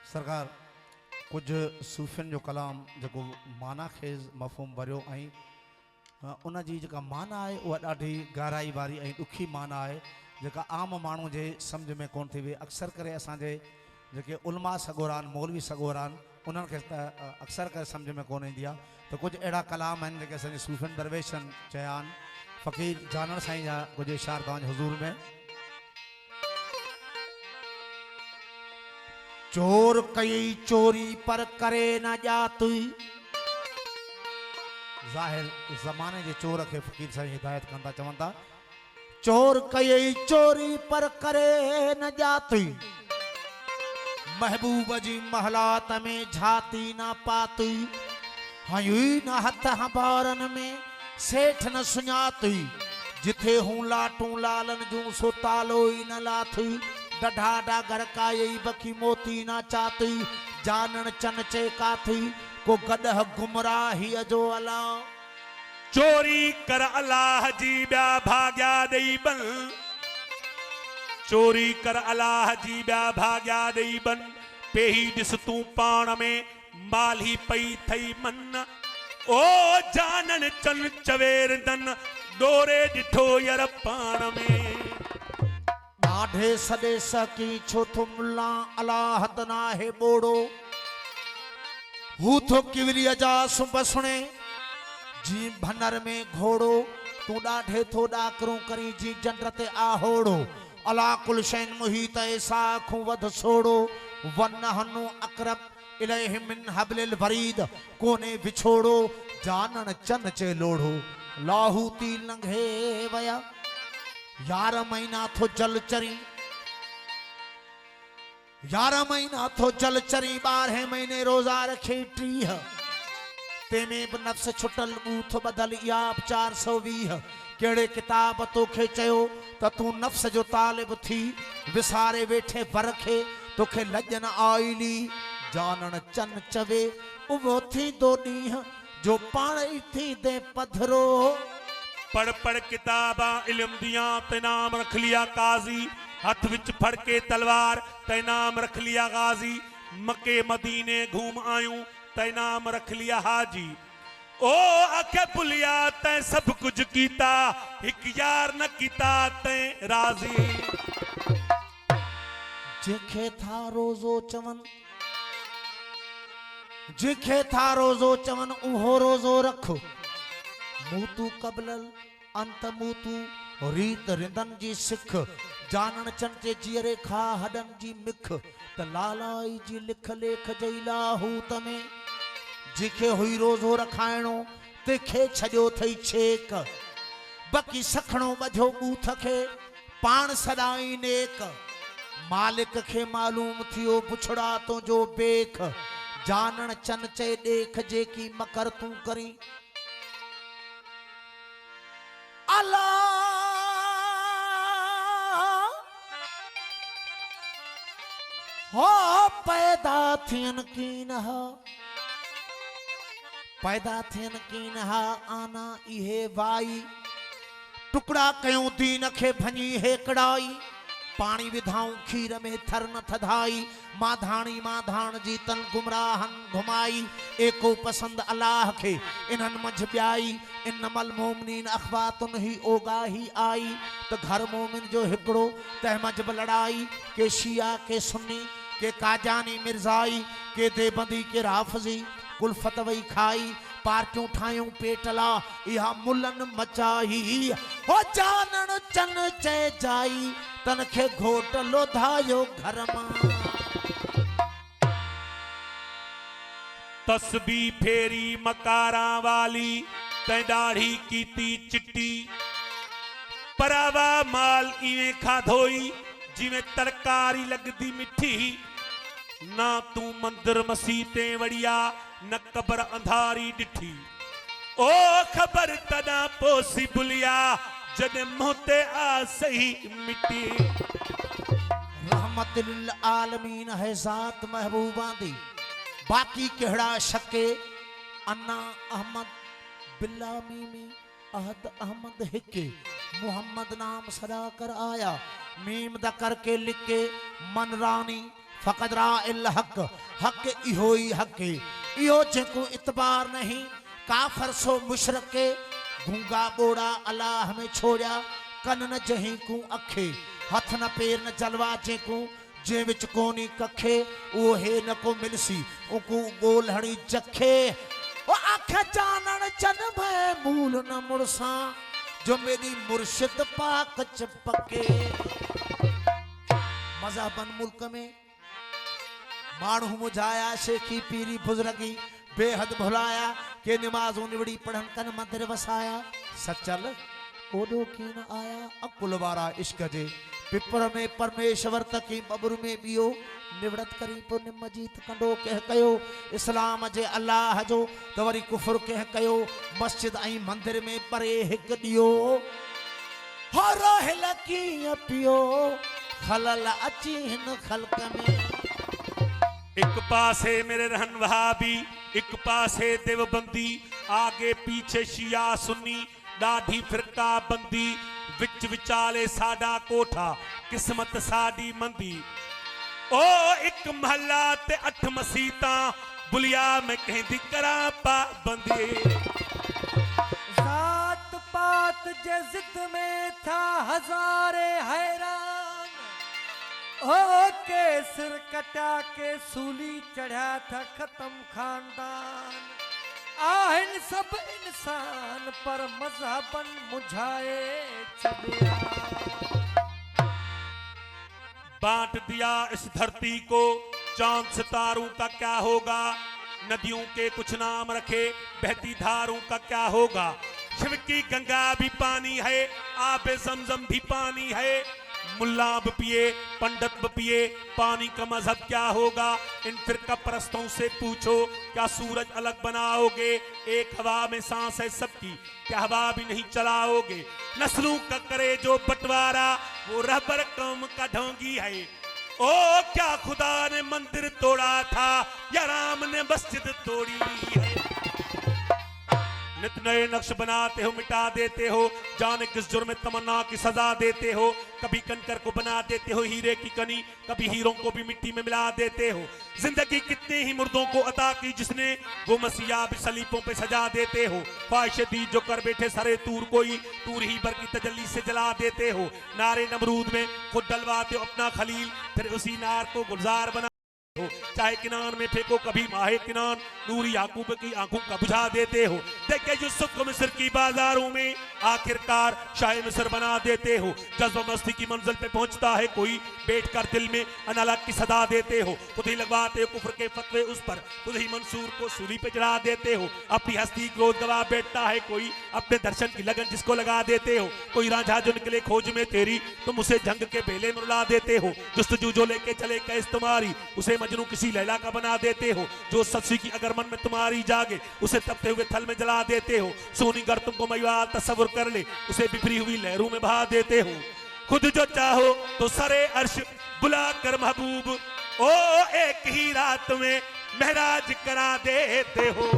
सरकार कुछ सूफ़ियन जो कलाम जो माना खेज़ मफ़हूम भरियो उन जी जेका माना है वह ॾाढी गहराई वारी ॾुखी माना है जेका आम माण्हू जे सम्झ में कोन थी वे। अक्सर करे असांजे जेके उलमा सगोरान मौलवी सगोरान उन्हनि खे अक्सर करे सम्झ में कोन ईंदी आहे। तो कुछ अहिड़ा कलाम आहिनि जेके असांजे सूफ़ियन दरवेशनि चया आहिनि। फ़क़ीर जानण साईं जा कुछ इशार तव्हांजे हुज़ूर में। चोर कई चोरी पर करे न जाती, ज़ाहिर ज़माने जे चोर के फ़कीर साईं हिदायत कंदा चवनि था चोर कई चोरी पर करे न जाती, महबूब जी महलात में झाती न पाती, हयुई न हथ हबारन में सेठ न सुञाती, जिथे हूं लाटू लालन जूं सो तालो ई न लाथी, डढ़ा डागर काई बकी मोती ना चाती, जानन चन चे काथी को गदह गुमराही जो अला। चोरी कर अल्लाह जी ब्या भाग्या दई बन, चोरी कर अल्लाह जी ब्या भाग्या दई बन, पेही दिस तू पाण में माली पई थई मन, ओ जानन चन चवेर दन डोरे डिठो यर पाण में। आधे सदे सकी छो तुमला अल्लाह तना है बोड़ो, हू तो किवरी अजा सुबसने जी भनर में घोड़ो, तू डाढ़े थो डाकरू करी जी जंडते आहोड़ो, अला कुल शैन मुहीत ऐसा खुवद सोड़ो, वन्नहनु अकरब इलैहि मिन हब्लिल वरीद, कोने बिछोड़ो जानन चन चे लोड़ो, लाहूती लंघे वया 11 महीना थो जल चरी, 11 महीना थो जल चरी, 12 महीने रोजा रखे 30, तेमें भी नफ्स छुटल बूथ बदल याब 420, केड़े किताब तोखे चयो त तू नफ्स जो तालिब थी, विसारे वेठे बरखे तोखे लजन आईली, जानन चन चवे उवो थी दो ॾींहं जो पाण ई थी दे पधरो। पढ़ पढ़ किताबा इल्म दिया ते नाम रख लिया काजी, हाथ विच फड़ के तलवार ते नाम रख लिया गाजी, मक्के मदीने घूम आयूं ते नाम रख लिया हाजी, ओ आखे पुलिया ते सब कुछ कीता, एक यार न कीता ते राजी। जेखे था रोजो चवन, जेखे था रोजो चवन उहो रोजो रख, मूतू कबलल अंत मूतू रीत रिंदन जी सिख, जानन चंचे जीरे खा हडन जी मिख, त लालाई जी लिख लेख जई लाहूत में, जिखे हुई रोजो रखाइणो तेखे छजो थई छेक, बकी सखणो बधो बूथ के पान सदाई नेक, मालिक के मालूम थियो पुछड़ा तो जो बेख, जानन चन चे देख जेकी मकर तू करी, अल्लाह हो पैदा थियन कीन हा, पैदा थियन कीन हा आना इहे वाई, टुकड़ा कयूं दीन खे भनी हेकड़ाई, पानी विधाऊं खीर में थर न थधाई, माधान जी तन गुमराहन घुमाई, एको पसंद अल्लाह के इन्हन मंझ ब्याई, इन्नमल मोमिनीन अखवातुन ही ओगाही आई, तो घर मोमिन जो हिकड़ो तह मंझ लड़ाई, के शिया के सुन्नी के काजानी मिर्जाई, के देबंदी के राफजी कुलफत वही खाई, पार्टियों ठायूं पेटला इहा मुलन मचाई, हो जानन चन चे जाई तन खे घोट लोधायो घर मां। तस्बी फेरी मकारा वाली तै दाढ़ी कीती चिट्टी, परावा माल इवें खाधोई जिवें तरकारी लगदी मिठी, ना तू मंदिर मसीते वड़िया न कबर अंधारी डिठी, ओ खबर तना पोसी बुलिया जद मोते आ सही मिट्टी। रहमतुल आलमीन है जात महबूबा दी, बाकी केड़ा शके, अन्ना अहमद बिल्ला मीमी अहद अहमद हिके, मोहम्मद नाम सदा कर आया, मीम द करके लिखे मन रानी फ़क़द राइल हक़ हक़ इहो ई हक़ इहो जेको इतबार नहीं काफ़र सो मुशरक के गूंगा बोड़ा अल्लाह में छोड़ा कन न जहीं को अखे हथ न पैर न जलवा जेको जे विच कोनी कखे वो हे न को मिलसी उको गोलहड़ी जखे ओ आखे चानन चन भय मूल न मुरसा जो मेरी मुर्शिद पाक चपके मज़हबन मुल्क में मानू मुझाया शेखी पीरी बुजुर्गी बेहद भुलाया के नमाजों निवड़ी पढ़न कन मंदिर वसाया सचल ओडो की न आया अकुल वारा इश्क जे पिपर में परमेश्वर तकी बबरू में बियो निवड़त करी पुण्य मजीत कंडो कह कयो इस्लाम जे अल्लाह जो तवरी कुफर कह कयो मस्जिद आई मंदिर में परे हिक दियो हर हिल की पियो खलल अची हिन खल्क में एक पासे मेरे रहन वहाबी एक पासे देवबंदी आगे पीछे शिया सुन्नी दाढ़ी फिरका बंदी विच विचाले साडा कोठा किस्मत साडी मंदी ओ एक महला ते 8 मसीता बुलिया में कहंदी करा पाबंदी जात पात जे जिद में था हजारे हैरान ओ के सिर कटा के सूली चढ़ा था खत्म खानदान आहिन सब इंसान पर मजहबन मुझाए छबिया बांट दिया इस धरती को चांद सितारों का क्या होगा नदियों के कुछ नाम रखे बहती धारों का क्या होगा शिव की गंगा भी पानी है आबे ज़मज़म भी पानी है मुल्ला भी पिए पंडित भी पिए पानी का मजहब क्या होगा इन फिरका परस्तों से पूछो क्या सूरज अलग बनाओगे एक हवा में सांस है सबकी क्या हवा भी नहीं चलाओगे नस्लों का करे जो बंटवारा वो रहबर कौम का ढोंगी है ओ क्या खुदा ने मंदिर तोड़ा था या राम ने मस्जिद तोड़ी है नित नए नक्श बनाते हो मिटा देते हो जाने किस जुर्म में तमन्ना की सजा देते हो कभी कंकर को बना देते हो हीरे की कनी कभी हीरों को भी मिट्टी में मिला देते हो जिंदगी कितने ही मुर्दों को अता की जिसने वो मसीहा भी सलीपों पे सजा देते हो ख्वाहिश दी जो कर बैठे सरे तूर कोई तूर ही बर की तजल्ली से जला देते हो नारे नमरूद में खुद डलवाते हो अपना खलील फिर उसी नार को गुलजार बना हो चाहे किनान में फेंको कभी माहे किनान नूर याकूब की आंखों का बुझा देते हो देखे यूसुफ को मिस्र की बाजारों में आखिरकार शाह मिस्र बना देते हो जज्बा मस्ती की मंजिल पे पहुंचता है कोई बैठकर दिल में अनलग की सदा देते हो खुद ही लगवाते हो कुफ्र के फतवे उस पर खुद ही मंसूर को सूली पे चढ़ा देते हो अपनी हस्ती क्रोध गवा बैठता है कोई अपने दर्शन की लगन जिसको लगा देते हो कोई रांझा जो निकले खोज में तेरी तुम उसे जंग के बेले में रुला देते हो जुस्तजू जो लेके चले कैस तुम्हारी उसे मजनू किसी लैला का बना देते हो जो सच्ची की अगर मन में तुम्हारी जागे उसे तपते हुए थल में जला देते हो सोनी गर तुमको मयूर तस्वुर कर ले उसे बिखरी हुई लहरों में बहा देते हो खुद जो चाहो तो सरे अर्श बुला कर महबूब ओ एक ही रात में महराज करा देते हो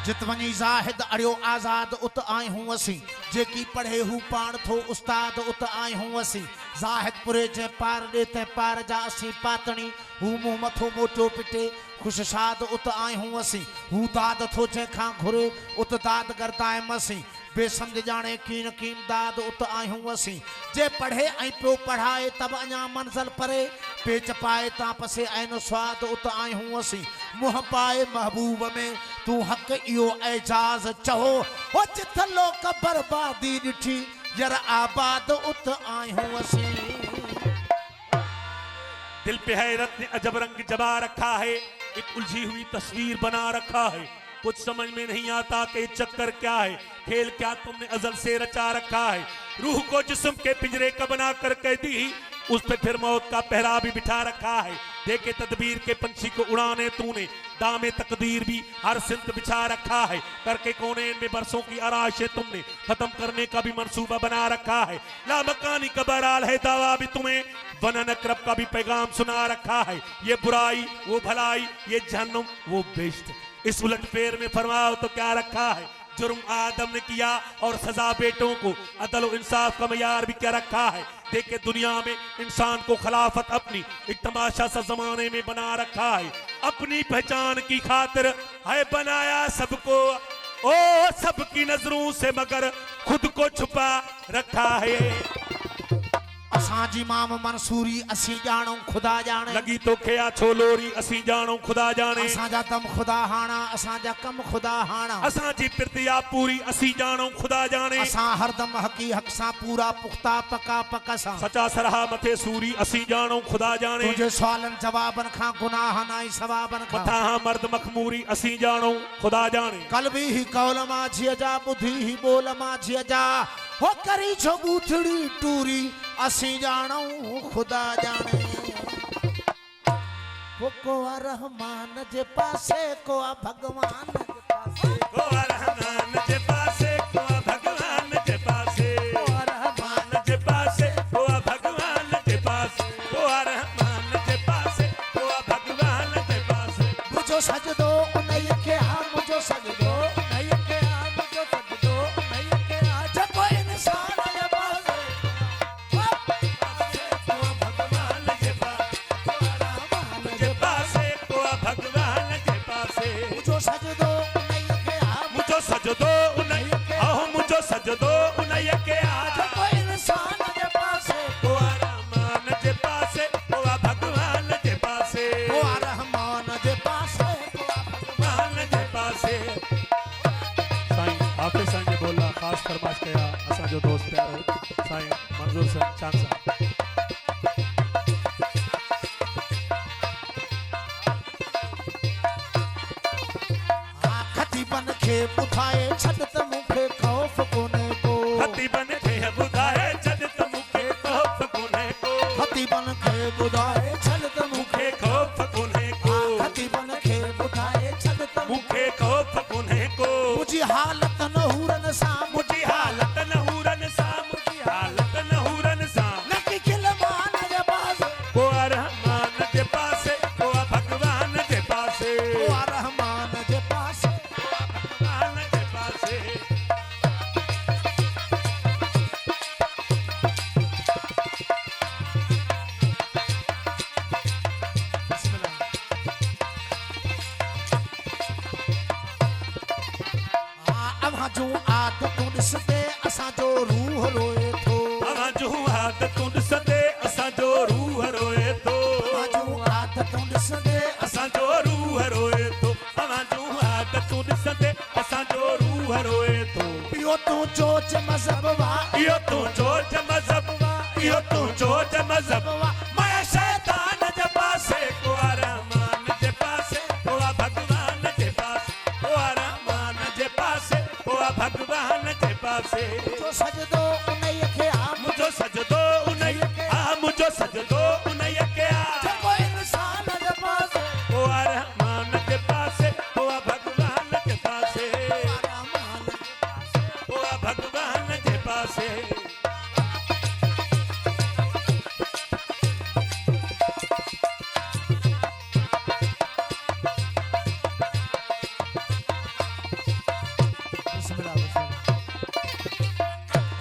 जित वनी जाहिद अड़ियो आजाद उत आए हूं असी जेकी पढ़े हूं पाण थो उस्ताद उत आए हूं असी जाहिद पुरे जे पार दे ते पार जा असी पातणी हूं मुंह मथो मोटो पिटे खुशशाद उत आए हूं असी हूं दाद थो जे खां घुरे उत दाद करताए मसी बेसमझ जाने कीन कीम दाद उत आए हूं असी जे पढ़े ऐं पियो पढ़ाए तब अञा मंज़िल परे पेच पाए ता पसे ऐन स्वाद उत आए हूं असी मुंह पाए महबूब में तू हक इहो एजाज चहो ओ जिथ लोक बर्बादी ॾिठी जर आबाद उत आए हूं असी दिल पे हैरत ने अजब रंग जमा रखा है एक उलझी हुई तस्वीर बना रखा है कुछ समझ में नहीं आता कि चक्कर क्या है खेल क्या तुमने अजल से रचा रखा है रूह को जिस्म के पिंजरे का बना कर कह दी उस पे फिर मौत का पहरा भी बिठा रखा है देखे तदबीर के पंछी को उड़ाने तूने दामे तकदीर भी हर सिंत बिछा रखा है करके कोने में बरसों की आराशें तुमने खत्म करने का भी मंसूबा बना रखा है लामकानी का बहरहाल है दावा भी तुम्हें वनन अकरब का भी पैगाम सुना रखा है ये बुराई वो भलाई ये जहन्नुम वो बेइज्जती इस उलट फेर में फरमाओ तो क्या रखा है जुर्म आदम ने किया और सजा बेटों को। अदल और इंसाफ का मयार भी क्या रखा है। देखे दुनिया में इंसान को खिलाफत अपनी एक तमाशा सा जमाने में बना रखा है। अपनी पहचान की खातिर है बनाया सबको, ओ सबकी नजरों से मगर खुद को छुपा रखा है। असांजी माम मंसूरी असी जानो खुदा जाने। लगी तो खया छोलोरी असी जानो खुदा जाने। असांजा दम खुदा हाना असांजा कम खुदा हाना। असांजी पिरतिया पूरी असी जानो खुदा जाने। असां हरदम हकी हक सां पूरा पुख्ता पका पक सां। सचा सरहा मथे सूरी असी जानो खुदा जाने। तुझे सवालन जवाबन खां गुनाह नाई सवाबन खां। मथा मर्द मखमूरी असी जानो खुदा जाने। कलबी ही कौल मां झिय जा बुधी ही बोल मां झिय जा हो करी छो बूथड़ी टूरी असी जानो खुदा जाने। वो को रहमान जे पासे को भगवान जे पासे को रहमान जे पासे को भगवान जे पासे को रहमान जे पासे को भगवान जे पासे को रहमान जे पासे को भगवान जे पासे। मुझो सजदो उनई के हा मुझो सजदो उनई के हा मुझो सजदो उनई के हा जको इंसान जे पासे सजदो मुझो सजदो उनई आहो मुझो सजदो उनई के आज कोई इंसान जे पासे को रहमान जे पासे को भगवान जे पासे को रहमान जे पासे को भगवान जे पासे। साईं हाफिज साईं ने बोला खास फरमाइश कया असा जो दोस्त प्यारो साईं मंजूर साहब चांद साहब। खतीबन खे बुधाए छद त मुखे खौफ कोने को। खतीबन खे बुधाए छद त मुखे खौफ कोने को। खतीबन खे बुधाए छद त मुखे खौफ कोने को। खतीबन खे बुधाए छद त मुखे खौफ कोने को। मुझी हालत नहूरन सा मुझी हालत नहूरन सा मुझी हालत नहूरन सा। नकी खिलमान जे पासे को रहमान जे पासे को भगवान जे पासे को रहमान जे पासे भगवान जे पासे। अवां जो आदतूं ॾिसंदे असां जो रूह रोए थो। अवां जो आदतूं ॾिसंदे असां जो रूह रोए थो। अवां जो आदतूं ॾिसंदे असां जो रूह रोए थो। अवां जो आदतूं ॾिसंदे असां जो रूह रोए थो। इहो तूं चोच मज़हब वा इहो तूं चोच मज़हब वा इहो तूं चोच मज़हब वा। मैं शैतान जे पासे को रहमान जे पासे को भगवान जे पासे को रहमान जे पासे को भगवान जे पासे। जो सजदो उनई खे आ मुझो सजदो उनई आ मुझो सजदो उनई के आ जेको इंसान जे पासे को रहमान जे पासे को भगवान जे पासे रहमान जे पासे को भगवान जे पासे।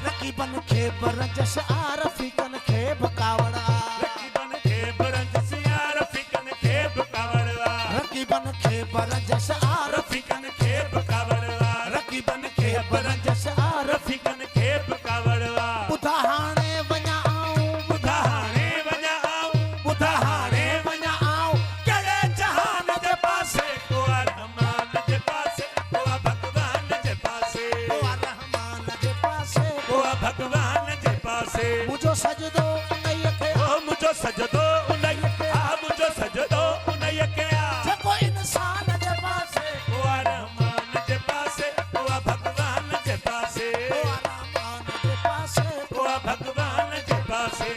रकीबन खे बरजस आरफीकन खे बकावड़ा। रकीबन खे बरजस आरफीकन खे बकावड़ा। रकीबन खे बरजस रफीकन खे बकावड़ा। रकीबन खे बरजस रफीकन खे बकावड़ा। बुधा हाणे वञा आऊं बुधा हाणे वञा आऊं बुधा हाणे वञा आऊं कहिड़े जहान जे पासे को रहमान जे पासे को भगवान जे पासे को रहमान जे पासे को भगवान जे पासे। मुझो सजदो उनई खे ओ मुझो सजदो उनई आ मुझो सजदो उनई के आ जेको इंसान जे पासे को रहमान जे पासे को भगवान जे पासे को रहमान जे पासे को भगवान जे पासे।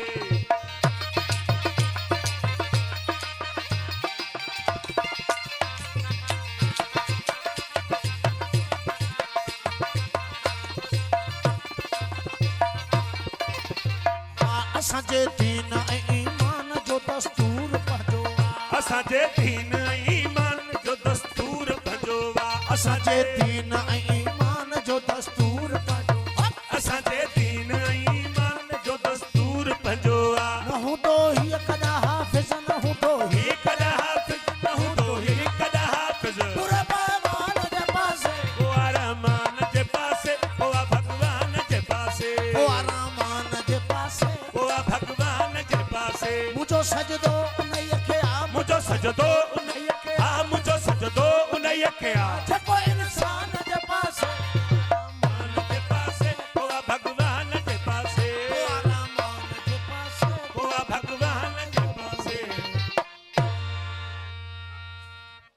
असांजे दीन ऐं ईमान जो दस्तूर पंहिंजो आ। असांजे दीन ईमान जो दस्तूर पंहिंजो वा। असांजे दीन ऐं ईमान जो दस्तूर पंहिंजो असांजे दीन ईमान जो दस्तूर पंहिंजो आ न हूंदो हीअ कॾहिं हाफ़िज़ न हूंदो ही कॾहिं हाफ़िज़ न हूंदो ही कॾहिं हाफ़िज़ पूरे पैमान जे पासे ओ रहमान जे पासे ओ भगवान जे पासे ओ रहमान जे पासे ओ भगवान जे पासे मुंहिंजो सजदो उन्हीअ खे आ मुंहिंजो सजदो